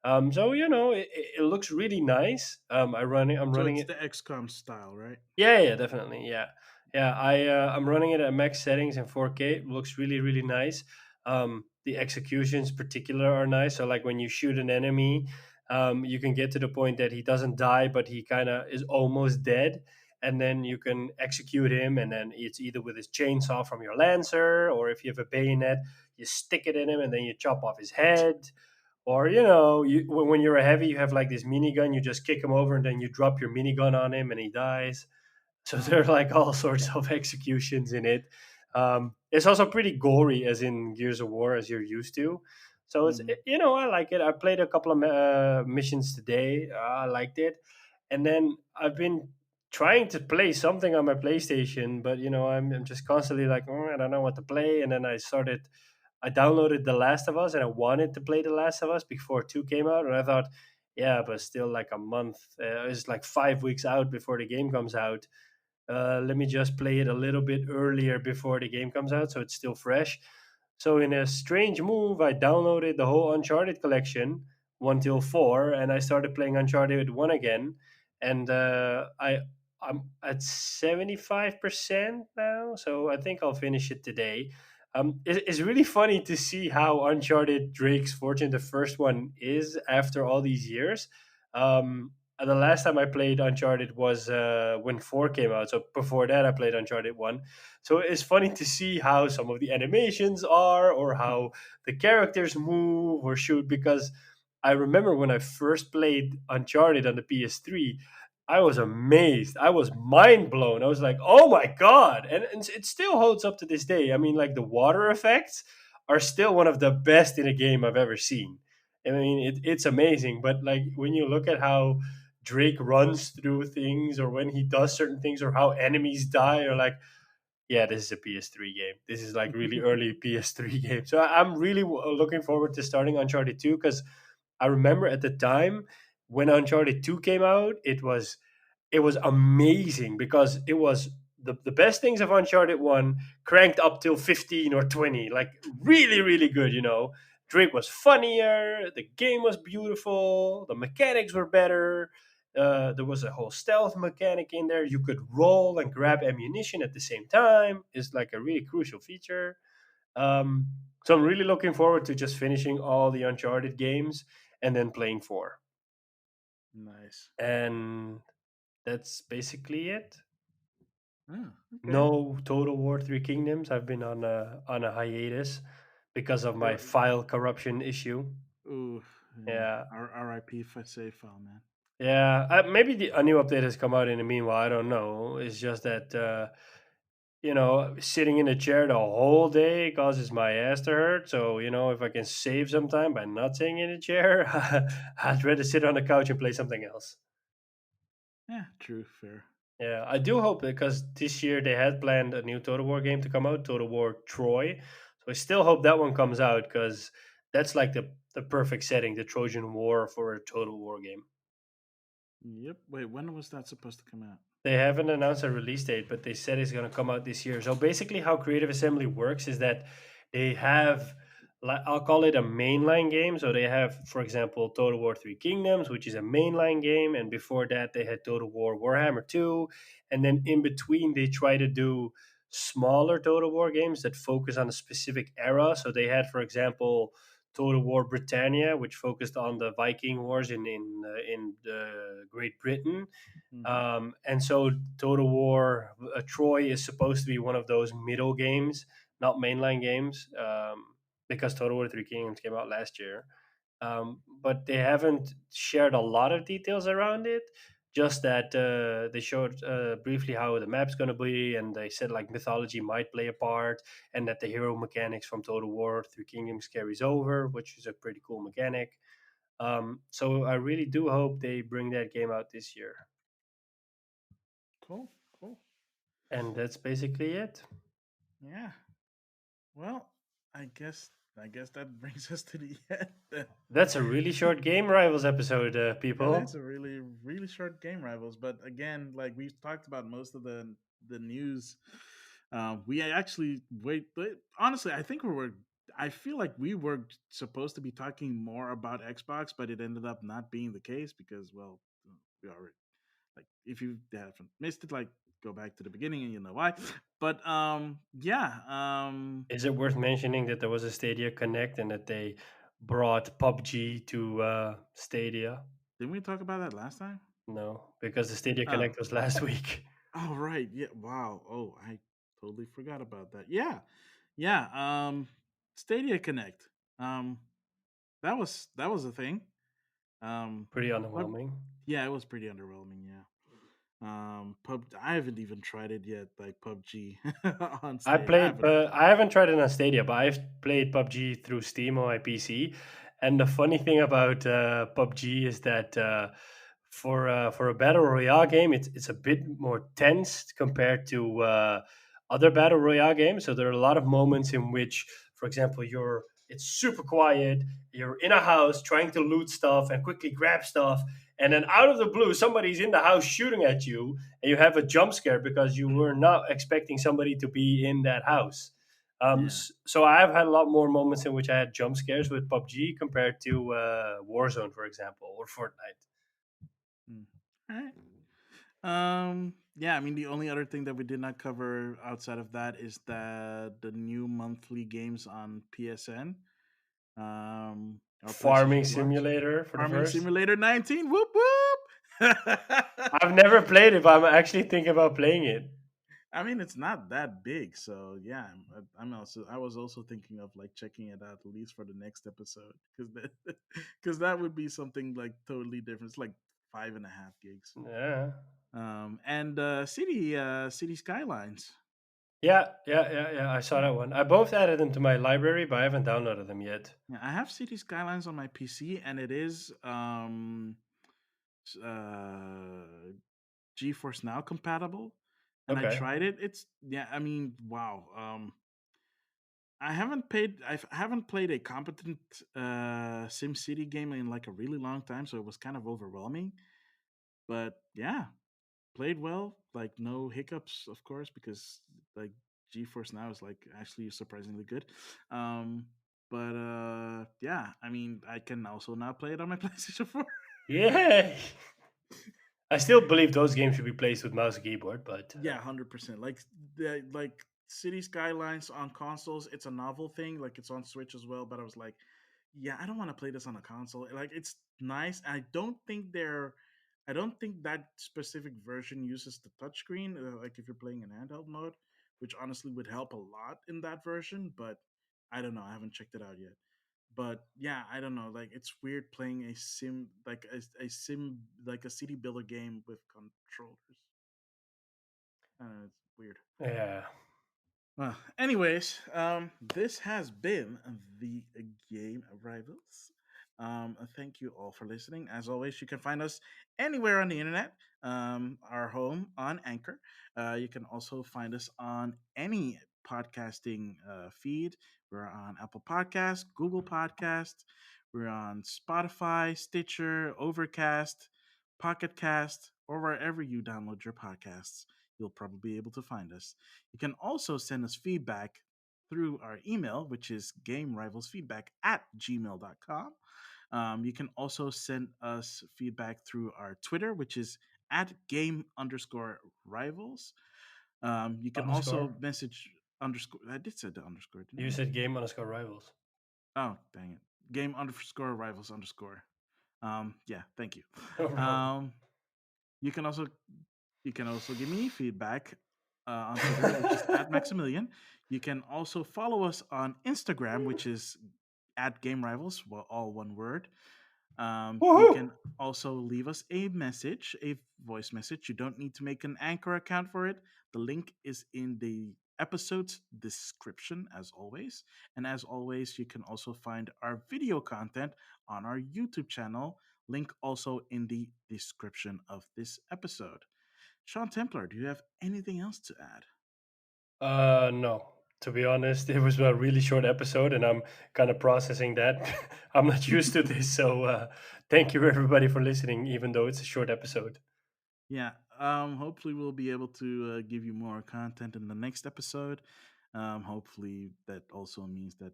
So it looks really nice. I'm So running it's it. the XCOM style, right? Yeah, yeah, definitely. Yeah, yeah. I'm running it at max settings in 4K. It looks really, really nice. The executions, particular, are nice. So like when you shoot an enemy, you can get to the point that he doesn't die, but he kind of is almost dead, and then you can execute him. And then it's either with his chainsaw from your lancer, or if you have a bayonet, you stick it in him, and then you chop off his head. Or when you're a heavy, you have like this minigun. You just kick him over, and then you drop your minigun on him, and he dies. So there are like all sorts of executions in it. It's also pretty gory, as in Gears of War, as you're used to. So Hmm. I like it. I played a couple of missions today. I liked it, and then I've been trying to play something on my PlayStation, but I'm just constantly like, I don't know what to play. And then I downloaded The Last of Us, and I wanted to play The Last of Us before 2 came out, and I thought, yeah, but still like a month. It's like 5 weeks out before the game comes out. Let me just play it a little bit earlier before the game comes out, so it's still fresh. So in a strange move, I downloaded the whole Uncharted collection, 1 till 4, and I started playing Uncharted 1 again. And I'm at 75% now, so I think I'll finish it today. It's really funny to see how Uncharted Drake's Fortune, the first one, is after all these years. The last time I played Uncharted was when 4 came out. So before that, I played Uncharted 1. So it's funny to see how some of the animations are, or how the characters move or shoot. Because I remember when I first played Uncharted on the PS3, I was amazed. I was mind blown. I was like, oh my God. And it still holds up to this day. I mean, like the water effects are still one of the best in a game I've ever seen. I mean, it's amazing. But like when you look at how Drake runs through things, or when he does certain things, or how enemies die, or like, yeah, this is a PS3 game. This is like really early PS3 game. So I'm really looking forward to starting Uncharted 2, because I remember at the time when Uncharted 2 came out, it was amazing because it was the best things of Uncharted 1 cranked up till 15 or 20. Like, really, really good, you know. Drake was funnier, the game was beautiful, the mechanics were better. There was a whole stealth mechanic in there. You could roll and grab ammunition at the same time. It's like a really crucial feature. Um, so I'm really looking forward to just finishing all the Uncharted games and then playing 4. Nice. And that's basically it. Okay. No Total War Three Kingdoms. I've been on a hiatus because of my You're, file corruption issue. ooh, yeah. Yeah, R.I.P. If I say file, man. yeah. Maybe a new update has come out in the meanwhile. I don't know. It's just that sitting in a chair the whole day causes my ass to hurt. So if I can save some time by not sitting in a chair, I'd rather sit on the couch and play something else. Yeah, true, fair. Yeah, I do hope because this year they had planned a new Total War game to come out, Total War Troy. So I still hope that one comes out because that's like the perfect setting, the Trojan War for a Total War game. Yep. Wait, when was that supposed to come out? They haven't announced a release date, but they said it's going to come out this year. So basically, how Creative Assembly works is that they have, I'll call it a mainline game. So they have, for example, Total War Three Kingdoms, which is a mainline game, and before that, they had Total War Warhammer 2, and then in between, they try to do smaller Total War games that focus on a specific era. So they had, for example, Total War Britannia, which focused on the Viking Wars in Great Britain, Mm-hmm. and so Total War Troy is supposed to be one of those middle games, not mainline games, because Total War Three Kingdoms came out last year. But they haven't shared a lot of details around it. Just that they showed briefly how the map's going to be, and they said like mythology might play a part, and that the hero mechanics from Total War Three Kingdoms carries over, which is a pretty cool mechanic. So I really do hope they bring that game out this year. Cool, cool. And that's basically it. Yeah. Well, I guess that brings us to the end. That's a really short Game Rivals episode, That is people. a really really short game rivals, but again, like we've talked about most of the news. We actually wait. Honestly, I think we were. I feel like we were supposed to be talking more about Xbox, but it ended up not being the case because, well, we already like if you haven't missed it, like go back to the beginning and you know why. But yeah, Is it worth mentioning that there was a Stadia Connect and that they brought PUBG to Stadia? didn't we talk about that last time? No, because the Stadia Oh, Connect was last week. oh right, yeah. Wow. Oh, I totally forgot about that. Yeah, yeah. Stadia Connect. Um, that was a thing. Pretty Pub, underwhelming. yeah, it was pretty underwhelming. Yeah. I haven't even tried it yet. Like PUBG on I stage. I played, haven't. I haven't tried it on Stadia, but I've played PUBG through Steam on my PC. And the funny thing about PUBG is that for a battle royale game, it's a bit more tense compared to other battle royale games. So there are a lot of moments in which, for example, it's super quiet. You're in a house trying to loot stuff and quickly grab stuff, and then out of the blue, somebody's in the house shooting at you, and you have a jump scare because you were not expecting somebody to be in that house. Yeah. So I've had a lot more moments in which I had jump scares with PUBG compared to Warzone, for example, or Fortnite. Mm. All right. Yeah, I mean, the only other thing that we did not cover outside of that is that the new monthly games on PSN, or Farming PlayStation Plus, Simulator for the Farming first. Simulator 19. Whoop whoop. I've never played it, but I'm actually thinking about playing it. I mean, it's not that big, so yeah. I was also thinking of like checking it out at least for the next episode because because that would be something like totally different. It's like 5.5 gigs. Yeah. And City Skylines. Yeah. I saw that one. I both added them to my library, but I haven't downloaded them yet. Yeah, I have City Skylines on my PC, and it is uh, GeForce Now compatible. And I Okay. tried it. It's yeah. I mean, wow. I haven't played a competent Sim City game in like a really long time, so it was kind of overwhelming. But yeah, played well, like no hiccups, of course, because like GeForce Now is like actually surprisingly good. Um, but yeah, I mean, I can also now play it on my PlayStation 4. Yeah. I still believe those games should be played with mouse and keyboard, but Yeah, 100%. Like the like City Skylines on consoles, it's a novel thing. Like it's on Switch as well, but I was like, yeah, I don't want to play this on a console. Like it's nice. I don't think that specific version uses the touchscreen. Like if you're playing in handheld mode, which honestly would help a lot in that version. But I don't know. I haven't checked it out yet. But yeah, I don't know. Like it's weird playing a sim like a city builder game with controllers. It's weird. yeah. Well, anyways, this has been the Game Rivals. Thank you all for listening. As always, you can find us anywhere on the internet. Our home on Anchor. You can also find us on any podcasting feed. We're on Apple Podcasts, Google Podcasts. We're on Spotify, Stitcher, Overcast, Pocket Cast, or wherever you download your podcasts. You'll probably be able to find us. You can also send us feedback through our email, which is gamerivalsfeedback@gmail.com. You can also send us feedback through our Twitter, which is at game underscore rivals. You can also Underscore. message underscore. I did say the underscore, didn't You I? said game underscore rivals. Oh, dang it. Game underscore rivals underscore. Yeah, thank you. No problem. Um, you can also give me feedback on Twitter, which is at Maximilian. You can also follow us on Instagram, which is at Game Rivals, well, all one word. You Woohoo! can also leave us a message, a voice message. You don't need to make an Anchor account for it. The link is in the episode's description, as always. And as always, you can also find our video content on our YouTube channel. Link also in the description of this episode. Sean Templar, do you have anything else to add? No. To be honest, it was a really short episode, and I'm kind of processing that. I'm not used to this, so thank you everybody for listening, even though it's a short episode. Yeah, hopefully we'll be able to give you more content in the next episode. Hopefully that also means that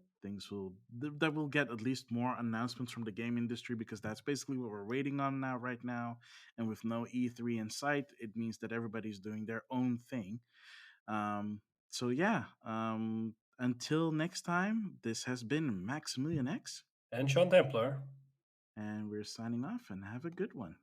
that we'll get at least more announcements from the game industry, because that's basically what we're waiting on now, right now. And with no E3 in sight, it means that everybody's doing their own thing. So yeah, until next time, this has been Maximilian X, And Sean Templar. and we're signing off. And have a good one.